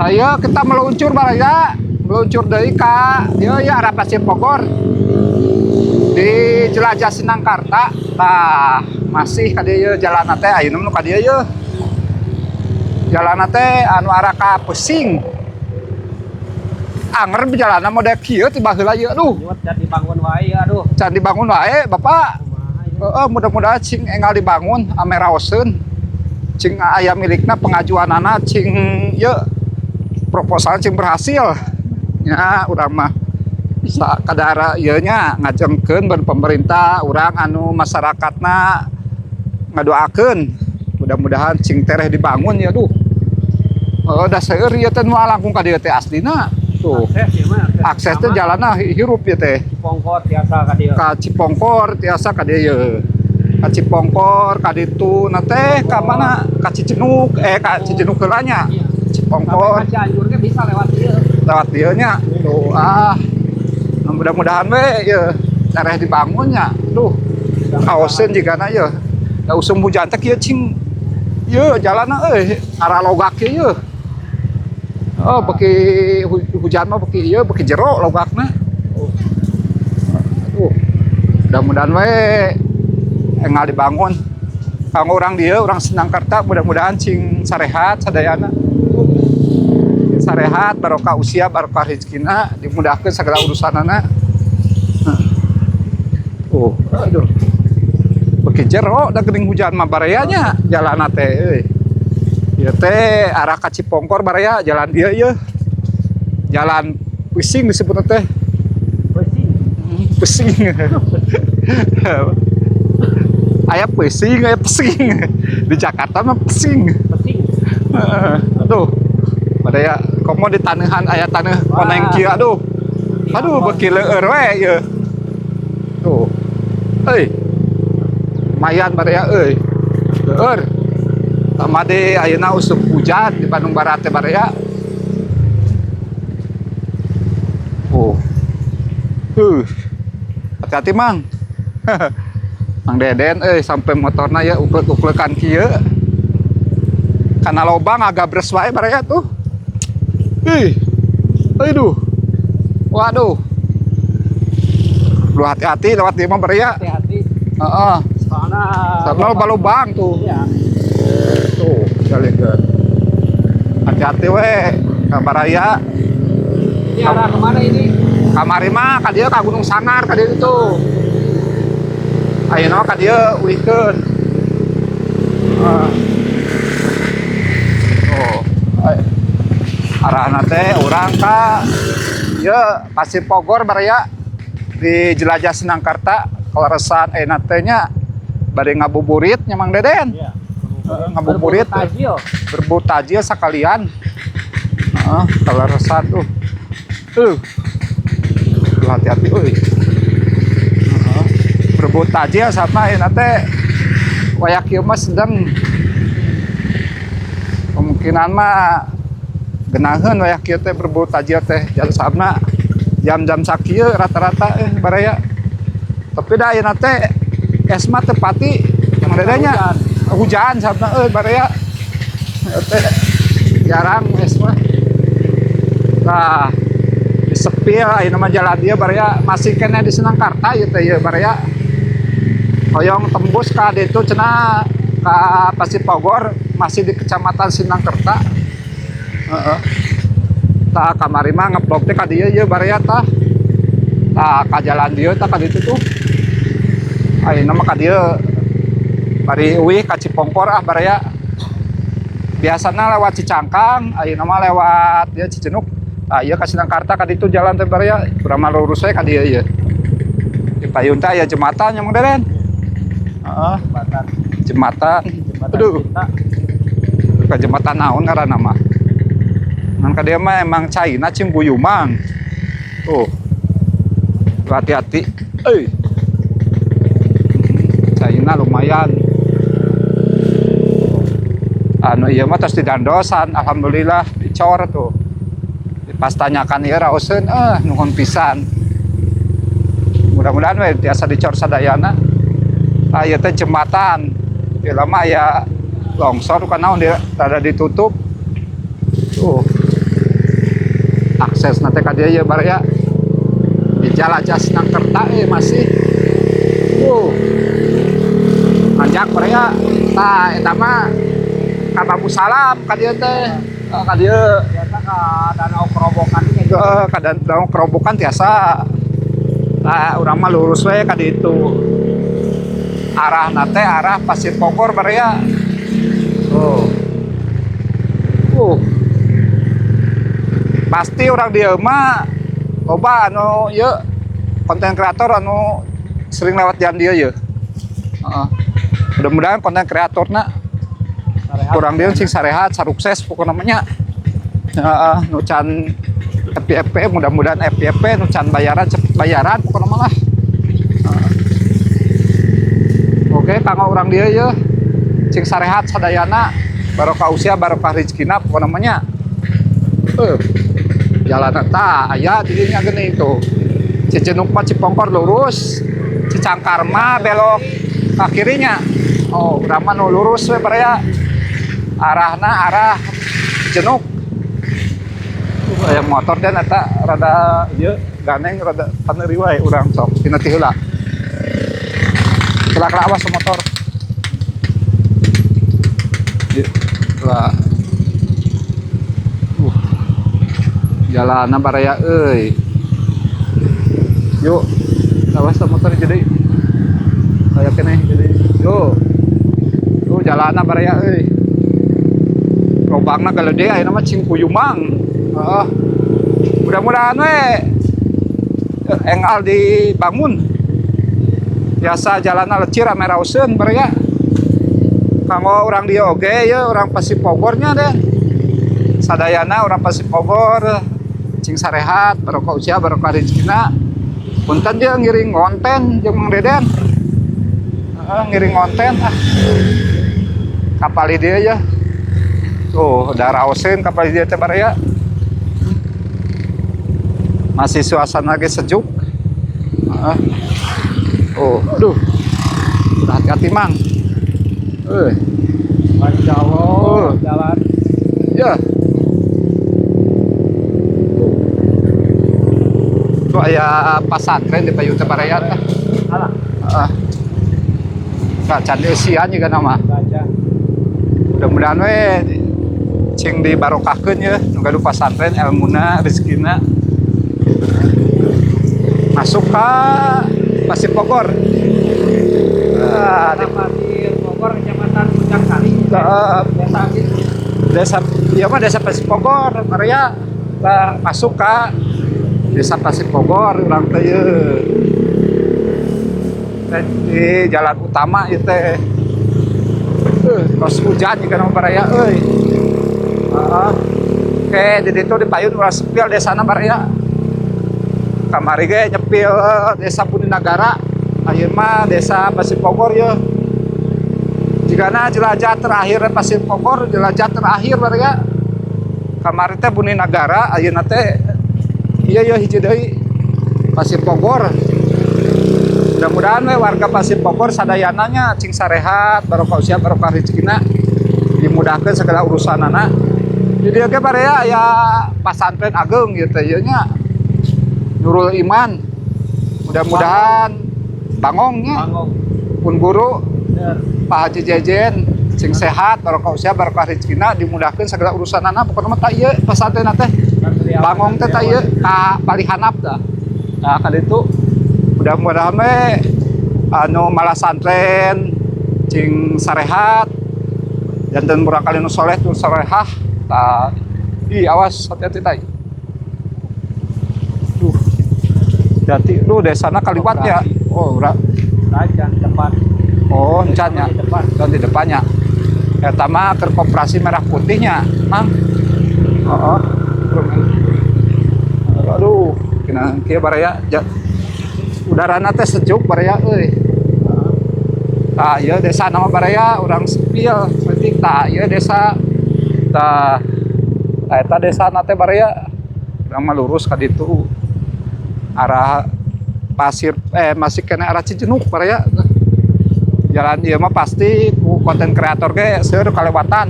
Ayo kita meluncur baraya, meluncur dari ka dia ya arah Pasir Bogor di jelajah Sinangkarta. Nah masih ka dieu jalan teh ayeuna nu ka dieu ye jalan teh anu arah ka Pesing anger berjalan model kieu tiba heula ye aduh can dibangun wae aduh can dibangun wae bapak. Mudah-mudahan cing enggal dibangun ame raoseun cing aya milikna pengajuan anak cing ye proposal cing berhasil ya urang mah sakadara ieu nya ngajengkeun ban pemerintah urang anu masyarakatna ngadoakeun mudah-mudahan cing tereh dibangun ya duh. Da seueur ieu teh nu langkung ka dieu teh aslina tuh akses teh jalanna hirup ya teh Cipongkor tiasa ka dieu ka Cipongkor tiasa ka dieu ka Cipongkor ka ditu na teh ka mana ka Cicenuk ka Cicenuk heula nya Cipongkor Cianjur ge bisa lewat dieu nya tuh mudah-mudahan we ye tareh dibangunnya duh kaoseun jigana ye da usum hujan teh kieu cing ye jalanna arah logak ye beki hujan mah beki ieu beki jero logakna mudah-mudahan we enggal dibangun kanggo urang dieu urang Sinangkarta mudah-mudahan cing sarehat sadayana sarehat barokah usia barokah rezekina dimudahkeun segala urusanana. Aduh beki jero da geuning hujan mah barayanya jalanna teh ieu teh arah ka Cipongkor baraya jalan dieu ye jalan Pesing disebutna teh Pesing aya Pesing aya Pesing di Jakarta mah Pesing aduh badaya komo di taneuhan aya taneuh koneng kieu aduh beki leueur we ye tuh lumayan badaya leueur tamade ayeuna usum hujan di Bandung Barat teh badaya hati-hati mang Mang Deden sampai motorna ya uplek-uplekan kieu kana lobang agak bres wae baraya tuh aduh waduh lu hati-hati lewat dia mah baraya hati-hati soalnya balubang tuh iya. Tuh jalan hati-hati we ka baraya ini arah kemana ini kamari mah ka dieu ka Gunung Sangar ka dieu itu ayeuna ka dieu ulihkeun arahna teh urang ka ieu Pasir Bogor baraya di jelajah Sinangkarta kaleresan teh nya bade ngabuburit nya Mang Deden iya. ngabuburit berburu tajil sakalian kaleresan tuh hati-hati berburu tajil sama teh wayak ieu mah sedang kemungkinan mah genaheun wayak ieu teh berburu tajil teh sabna jam-jam sakieu rata-rata baraya tapi da ayeuna teh es mah teu pati Mang Dedenya hujan sabna baraya teh jarang es mah nah di sepil ayeuna mah jalan dia baraya masih kene di Sinangkarta ieu teh baraya hoyong tembus ka ditu cenah ka Pasir Bogor masih di Kecamatan Sinangkarta tah kamari mah ngeblok teh ka dieu ye baraya tah ka jalan dieu tah ka ditu tuh ayeuna mah ka dieu bari euih ka Cipongkor baraya biasana lewat Cicangkang ayeuna mah lewat dia Cicenuk ieu ka Sinangkarta ka ditu jalan teh baraya urang mah lurus we ka dieu ye di payun teh aya jembatan nya Mang Deden jembatan aduh ka jembatan naon ngaranna mah ngan ka dieu mah emang caina cing buyumang tuh hati-hati caina lumayan anu ieu mah tos didandosan alhamdulillah dicor tuh pas tanyakan ieu raoseun nuhun pisan mudah-mudahan we tiasa dicor sadayana ieu teh jembatan ieu lama aya longsor kan naon dia rada ditutup tuh akses nanti ka dia ya baraya di Jalaja Sinangkerta masih nanjak baraya tah eta mah ka Babu Salam ka dieu teh ka dieu biasa ka danau kerobokan ini ke danau kerobokan tiasa urang mah lurus we ka ditu arah nate arah Pasir Bogor baraya pasti orang dia mah loba anu ieu konten kreator anu sering lewat jalan dia ya. Mudah-mudahan konten kreatorna kurang dia sing sarehat, sarukses pokoknya namanya. Nu can FYP mudah-mudahan FYP nu can bayaran cepet bayaran pokoknya mah lah. Oke, kanggo urang dia ya sing sarehat sadayana barokah usia barokah rezekina pokoknya namanya. Jalan eta aya di dinya geuning tuh. Cicenuk mah Cipongkor lurus, Cicangkar mah belok ke kirinya. Urang mah nu lurus we baraya. Arahna arah Jenuk. Aya motor dan eta rada ieu ganeng rada paneuri wae urang sok tina ti heula. Kelak awas motor. Ieu lah. Jalan baraya euy. Yuk, awas motor jadi. Kayak kene jadi. Yuk. Tuh jalan baraya euy. Lobangna galede ayeuna mah cing kuyumang. Mudah-mudahan we engal dibangun. Biasa jalanna lecir ame raoseun baraya. Kanggo urang dia oge ya urang Pasir Bogornya deh. Sadayana urang Pasir Bogor cing sarehat barokah usia barokah rezekina. Punten dia ngiring konten jeung Mang Deden. Ngiring konten kapal dia ya. Tuh udah raoseun kapal dia teh baraya. Masih suasana ge sejuk. Aduh. Hati-hati Mang. Masya Allah jalan ya. Itu aya pasantren di Payun teh baraya teh. alah Can eusian juga nama. gajah Mudah-mudahan we cing dibarokahkeun ya nu gaduh pasantren ilmuna rezekina. Masuk ka Pasir Bogor. Pasir Bogor Kecamatan Puncak Sari desa gitu Desa ieu mah desa Pasir Bogor Maria masuk ka desa Pasir Bogor urang teh ieu. Di jalan utama ieu teh. Tos hujan juga nama baraya euy. Oke, di ditu di Payun urang sepil desana baraya. Kamari ge nyepil desa Buninagara. Ayeuna mah desa Pasir Bogor ya. Jigana jelajah terakhir Pasir Bogor, jelajah terakhir baraya. Kamari teh Buninagara, ayeuna teh ieu ya hiji deui Pasir Bogor. Mudah-mudahan we warga Pasir Bogor sadayananya cing sarehat, barokah usia barokah rezekina, dimudahkeun segala urusanana. Di dieu ge baraya aya pasantren ageung ieu teh ieu nya. Nurul Iman. Mudah-mudahan bangongnya Bangong pun guru bener Pak Haji Jejen sing sehat barokah usia barokah rezekina dimudahkeun segala urusanana pokona mah tah ieu pasantren teh bangong teh tah ieu ka palihanap dah. Nah ka ditu mudah-mudahan we anu malah santren cing sarehat janten murah kali nu soleh tur salehah tah awas hati-hati tah. Jadi lu desana kaliwatnya. Rajan depan Encan ya. di depan Dan di depannya. Eta mah keur koperasi merah putihnya, Mang. Aduh, kena kieu baraya. Udarana teh sejuk baraya euy. Tah ieu desa nama baraya urang sepil, penting tah ieu desa tah eta desana teh baraya. Urang mah lurus ka ditu. Arah Pasir masih kena arah Cijenuk baraya. Jalan ieu mah pasti ku konten kreator ge seueur kalewatan.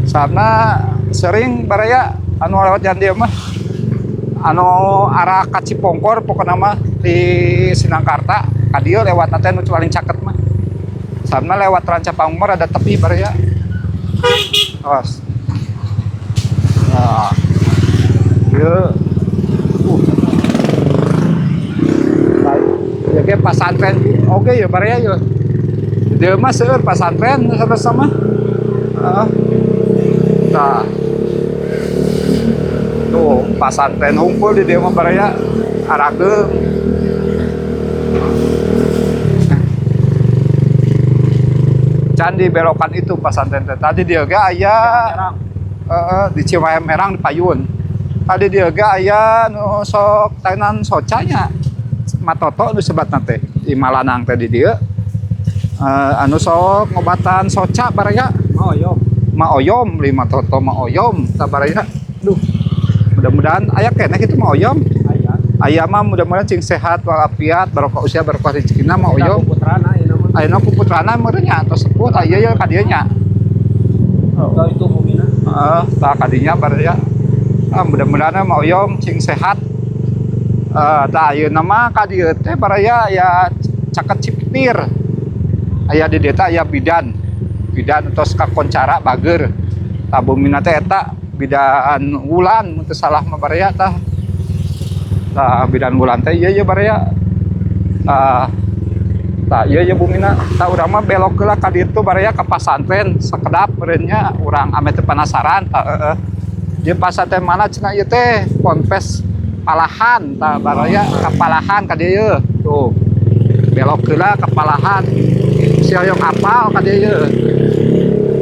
Sarana sering baraya anu lewat jalan ieu mah anu arah ka Cipongkor pokokna mah di Sinangkarta ka dieu lewat teh nu paling caket mah. Sama lewat Ranca Pangmor ada tepi baraya. Awas. Nah. Ieu ya ge pasantren oke ya baraya ya. Dia mah seueur pasantren sama-sama. Heeh. Nah. Tuh, pasantren hungkul di dia mah baraya arageum. Can di belokan itu pasantren teh. Tadi dia ge aya di Cimahi Merang di Payun. Tadi dia ge aya nu sok tainan socanya. Matoto nu sebatna teh di Malanang teh di dieu. Anu sok ngobatan soca baraya. Maoyom, lima toto maoyom tabaraya. Duh. Mudah-mudahan aya keneh kitu maoyom. Aya mah mudah-mudahan cing sehat walafiat barokah usia barokah rezekina maoyom. Ayeuna puputrana meureun nya tos sepuh aya ya ka dieu nya. Oh itu mungkin. Tah ka dinya baraya. Mudah-mudahan maoyom cing sehat. Tah ayeuna mah ka dieu teh baraya aya caket ciptir. Aya di dieu teh aya bidan. Bidan tos kakoncara bager. Tah bumina teh eta bidan wulan mun teu salah mah baraya tah. Tah bidan wulan teh ieu baraya. Tah ieu bumina tah urang mah belok heula ka ditu baraya ka pasantren sakedap meureun nya urang ame teu penasaran tah Ieu pasantren mana cenah ieu teh Ponpes Palahan tah baraya ka Palahan ka dieu tuh. Belok heula ka Palahan. Si hoyong apal ka dieu.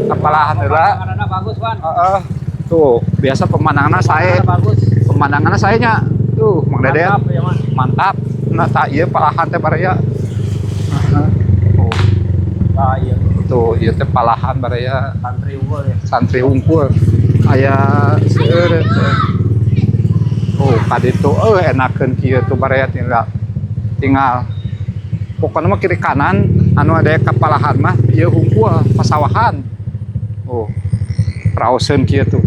Ka Palahan heula. Pemandanganna bagus, Wan. Tuh, biasa pemandanganna sae. Bagus. Pemandanganna sae nya. Tuh, Mang Deden. Mantap ya, Man. Mantap. Nah, tah ieu Palahan teh baraya. Tah ieu. Tuh, ieu teh Palahan baraya Santri unggul ya. santri unggul. Aya seueur teh. Oh, ka ditu enakeun kieu tuh baraya tinggal pokoknya mah kiri kanan anu ada kapalahan mah ieu hungkul pasawahan. Oh. Raoseun kieu tuh.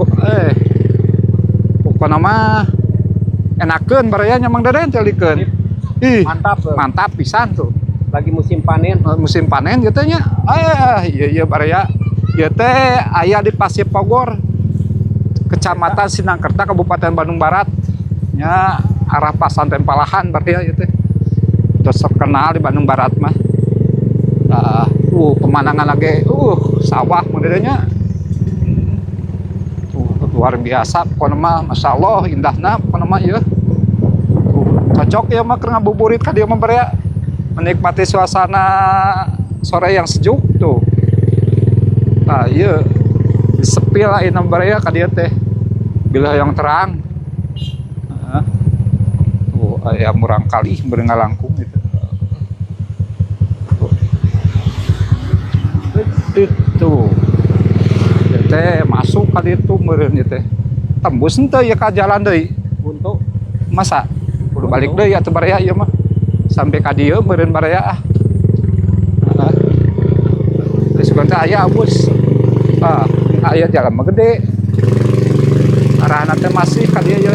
Pokoknya mah enakeun baraya nya Mang Deden telikeun. Ih, mantap pisan tuh. Lagi musim panen. Musim panen gitu nya. Iya baraya. Ieu teh aya di Pasipogor. Kecamatan Sinangkerta, Kabupaten Bandung Barat. Nya arah pasantren Palahan baraya ieu teh. Terus terkenal di Bandung Barat mah. Pemandangan lagi sawah modelnya. Luar biasa pokoknya mah masyaallah indahna pokoknya mah ieu. Cocok ya mah keur ngabuburit ka dieu mah baraya. Menikmati suasana sore yang sejuk tuh. Nah, ieu sepi lah ini baraya ka dieu teh. Bila yang terang. Tuh aya murang kali beureung ngalangkung gitu. Itu teh masuk ka ditu meureun ieu teh. Tembus henteu ya ka jalan deui. Untuk Masa kudu balik deui atuh baraya ieu mah. Sampai ka dieu meureun baraya Geus teh aya abus. Aya jalan mah gede. Arahna teh masih ka dieu ye.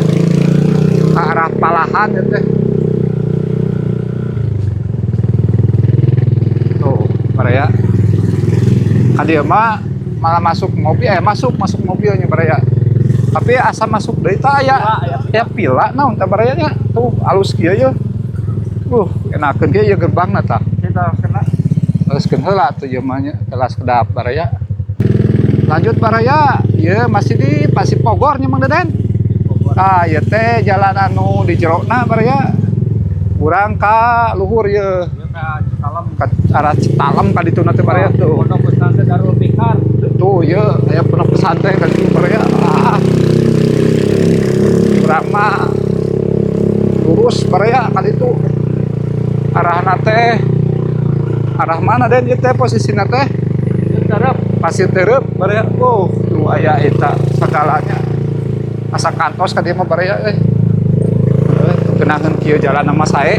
Ka arah Palahan ieu teh. Tuh, baraya. Ka dieu mah malah masuk mobil masuk mobilnya baraya. Tapi asa masuk deui teh aya pila naon teh baraya nya. Tuh alus kieu ye. Enakeun kieu ye gerbangna tah. kita kena. Teruskeun heula tuh ieu mah nya kelas kedap baraya. Lanjut baraya, ieu masih di Pasipogor nya Mang Deden. Ieu teh jalan anu di jerona baraya. Urang ka luhur ieu. Ka Citalem. Ka arah Citalem ka dituna teh baraya tuh. Pondok pesantren Darul Fikar. Tuh ieu aya pondok pesantren ka ditu baraya. Urang mah lurus baraya ka ditu. Arahna teh arah mana Den ieu teh posisina teh? Pasir Terep baraya. Tuh aya eta sagalanya. Asa kantos ka dieu mah baraya euy. Kenangan kieu jalan nama sae.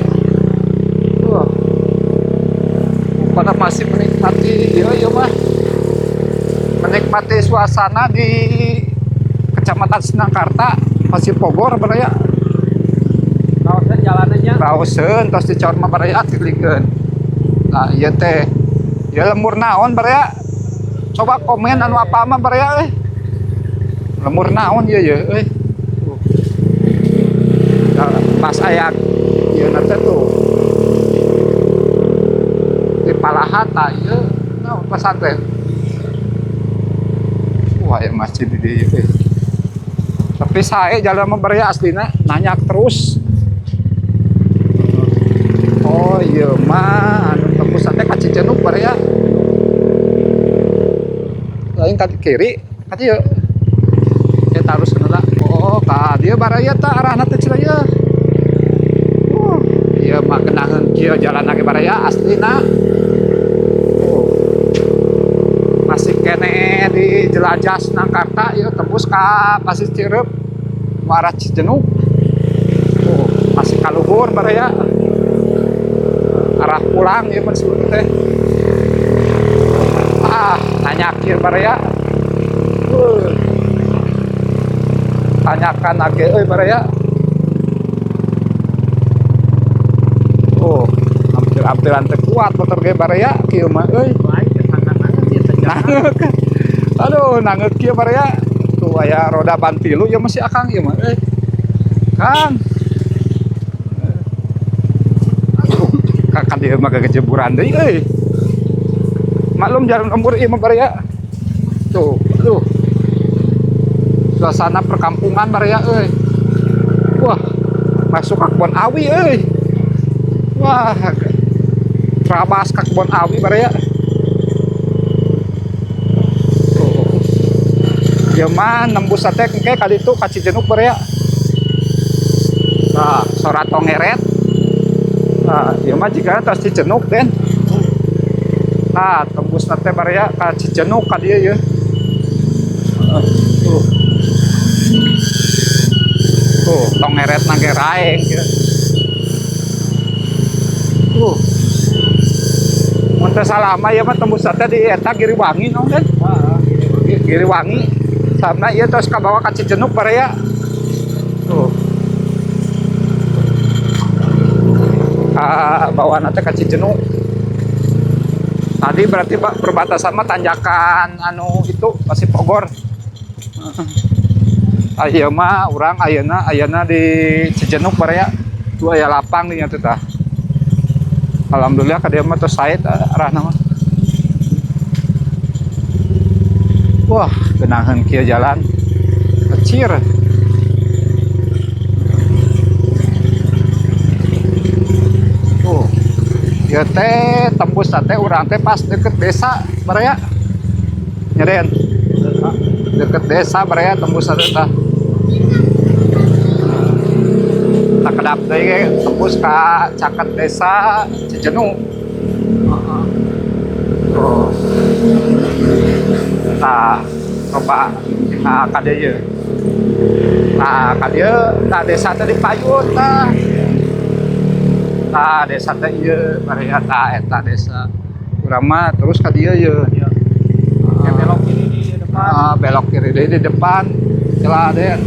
Pada masih menikmati ieu mah. Menikmati suasana di Kecamatan Sinangkarta, Pasipogor baraya. browseun tos dicor mah baraya diklikeun. Nah ieu teh ya lemur naon baraya, coba komen anu apa mah baraya lemur naon ieu ye Nah, pas aya ieu nanti tuh di palahan tah ieu naon pesantren. Wah ya masjid di dieu tapi saya jalan mah baraya aslina nanya terus. Oh iya mah anu tembus teh ka Cicenuk baraya. Lain ka kiri ka dieu. Eta harus kenala. Oh ka dieu baraya tah arahna teh Ciraya. Ieu mah geunaheun kieu jalan ge baraya aslina. Masih kene di jelajah Nangkarta ieu tembus ka Pasir Cireup arah Cicenuk. Masih kaluhur baraya. Arah pulang ya maksud teh nanya kieu baraya tanyakan lagi baraya hampir-hampiran teh kuat motor ge baraya kieu mah aduh nangeuk kieu baraya tuh aya roda ban tilu ya masih akang ieu mah Kang kan dia mah kejeburan deui maklum jalan lembur ieu mah baraya tuh aduh suasana perkampungan baraya wah masuk ke kebun awi wah terabas ke kebun awi baraya tuh ieu mah nembus teh engke kali itu ka Cicenuk baraya nah Sora Tongeret. Nah, ieu mah jigana tos Cicenuk den. Nah, tembus teh baraya ka Cicenuk ka dieu ye. Tuh, Tongeret nage raeng ye. Mun teh salama ieu mah tembus teh di eta Giriwangi naon den? Heeh, Giriwangi. Sabna ieu tos kabawa ka Cicenuk baraya. Tuh. Bawaan nanti ke Cicenuk. Tadi berarti perbatasan mah tanjakan anu itu masih Bogor. Ayeuna mah urang ayeuna di Cicenuk baraya dua aya lapang nih atuh tah. Alhamdulillah ka dieu mah tos sae arahna mah. Wah, geunaheun kieu jalan kecil. Ya teh tembus teh urang teh pas deket desa baraya nyeren deket desa baraya tembus teh tah tak kedap deui tembus ka caket desa Cicenuk. Nah coba ka dieu ka dieu desa teh dipayun tah. Nah desa teh ieu baraya tah eta desa urang mah terus ka dieu ye belok kiri di depan belok kiri deui di depan celah den